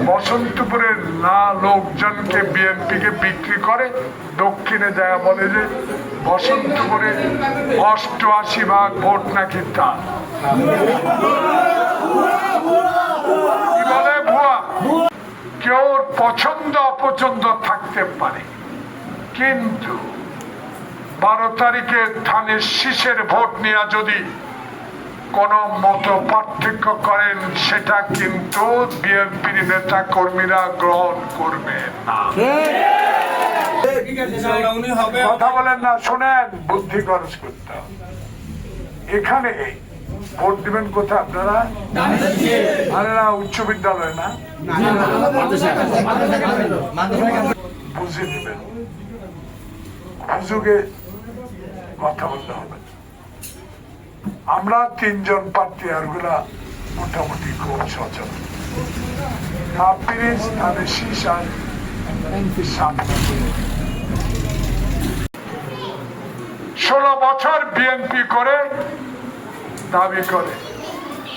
বসন্তপুরের না লোকজনকে বিএনপিকে বিক্রি করে, দক্ষিণে যায় বলে যে বসন্তপুরে ৮৮% ভোট নাকি তার। বলে ভুয়া। কেউ পছন্দ অপছন্দ থাকতে পারে, কিন্তু ১২ তারিখে ধানের শীষের ভোট নিয়ে যদি কোন মত পার্থক্য করেন, সেটা কিন্তু বিএনপির নেতা কর্মীরা গ্রহণ করবে না। কথা বলেন না, শোনেন, বুদ্ধি খরচ করতে হবে। এখানে ভোট দিবেন কোথায় আপনারা? আরে না, উচ্চ বিদ্যালয় না, বুঝে দিবেন। অভিযোগে কথা বলতে হবে। আমরা ৩ জন প্রার্থী, আরগুলা মোটামুটি খুব সচেতন। ১৬ বছর বিএনপি করে দাবি করে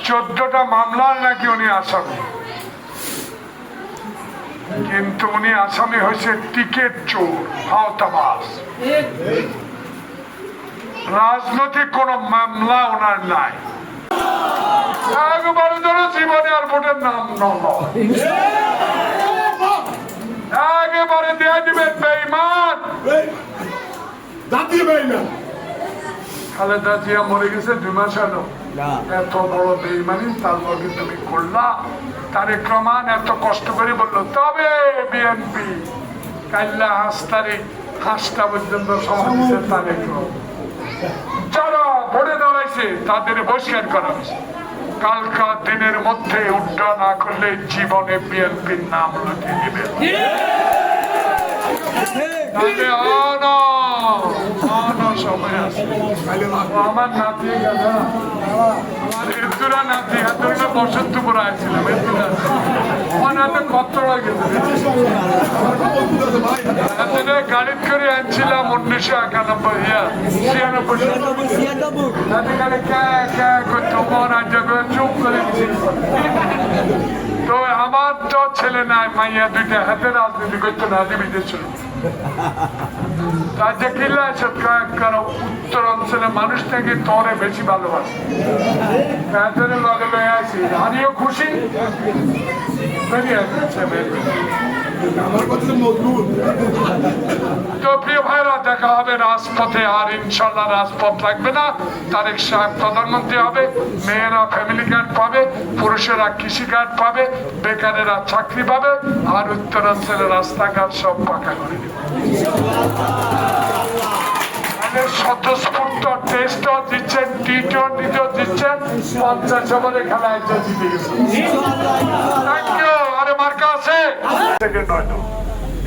১৪টা মামলার নাকি উনি আসামি, কিন্তু উনি আসামি হয়েছে টিকেট চোর, ভাওতাবাজ। রাজনৈতিক কোন মামলা ওনার নাই। একবারে যেন জীবনে আর ভোটের নাম নয়, একেবারে দিয়ে দিবেন বেঈমান। খালেদা জিয়া মরে গেছে ২ মাস হলো, এত বড় বেঈমানি তার লগে তুমি করলা। তারেক রহমান এত কষ্ট করে বললো তবে বিএনপি কাল্লা ৫ তারিখ ৫টা পর্যন্ত সময় দিচ্ছে। তারেক রহমান যারা ভোটে দাঁড়াইছে তাদের বহিষ্কার করা হয়েছে। কালকা দিনের মধ্যে উড্ডা না করলে জীবনে বিএনপির নাম লুটে নেবে। সময় আছে। আমার নাতি আমার এতুরা নাতি এত বসন্তপুর আসছিলাম, এতুরা আমার হাতে কত গেছে। গাড়ি করে আনছিলাম ১৯৯৬ চুপ করে। তো আমার তো ছেলে নাই, মাইয়া ২টা, হাতে রাজনীতি করতো না, বিদেশ ছিল। উত্তর অঞ্চলের মানুষ থেকে তোরে বেশি ভালোবাসে, লগে লয়ে আছি। আমিও খুশি। তো প্রিয় ভাইরা, দেখা হবে রাজপথে। আর ইনশাল্লাহ রাজপথ লাগবে না। তারেক সাহেব প্রধানমন্ত্রী হবে, মেয়েরা ফ্যামিলি কার্ড পাবে, পুরুষেরা কৃষি কার্ড পাবে, বেকারেরা চাকরি পাবে, আর উত্তরাঞ্চলের রাস্তাঘাট সব পাকা করে দেবে। স্বতঃস্ফূর্ত টেস্টও দিচ্ছেন, টি-20ও দিচ্ছেন, 50 ওভারে খেলা একটা জিতে গেছে। Thank you. আরে মার্কা আছে,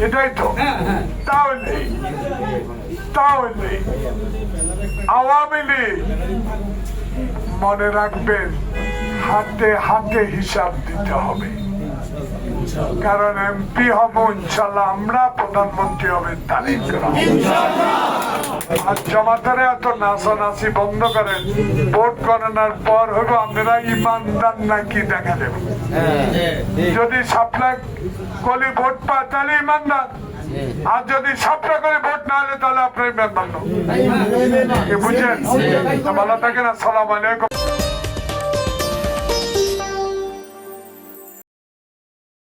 এটাই তো। তাহলে আওয়ামী লীগ মনে রাখবেন, হাতে হাতে হিসাব দিতে হবে। কারণ এমপি হব ইনশাল্লাহ আমরা, প্রধানমন্ত্রী হবেন তারেক রহমান। আর জমাতারে এত নাচানাচি বন্ধ করেন। ভোট গণনার পর হইব আপনারা ইমানদার নাকি দেখা দেব। যদি সাপ্লাই কলি ভোট পায় তাহলে ইমানদার, আর যদি সাপটা করে ভোট না হলে তাহলে আপনার ইমান মান্য। বুঝছেন? ভালো থাকেন। আসসালামু আলাইকুম।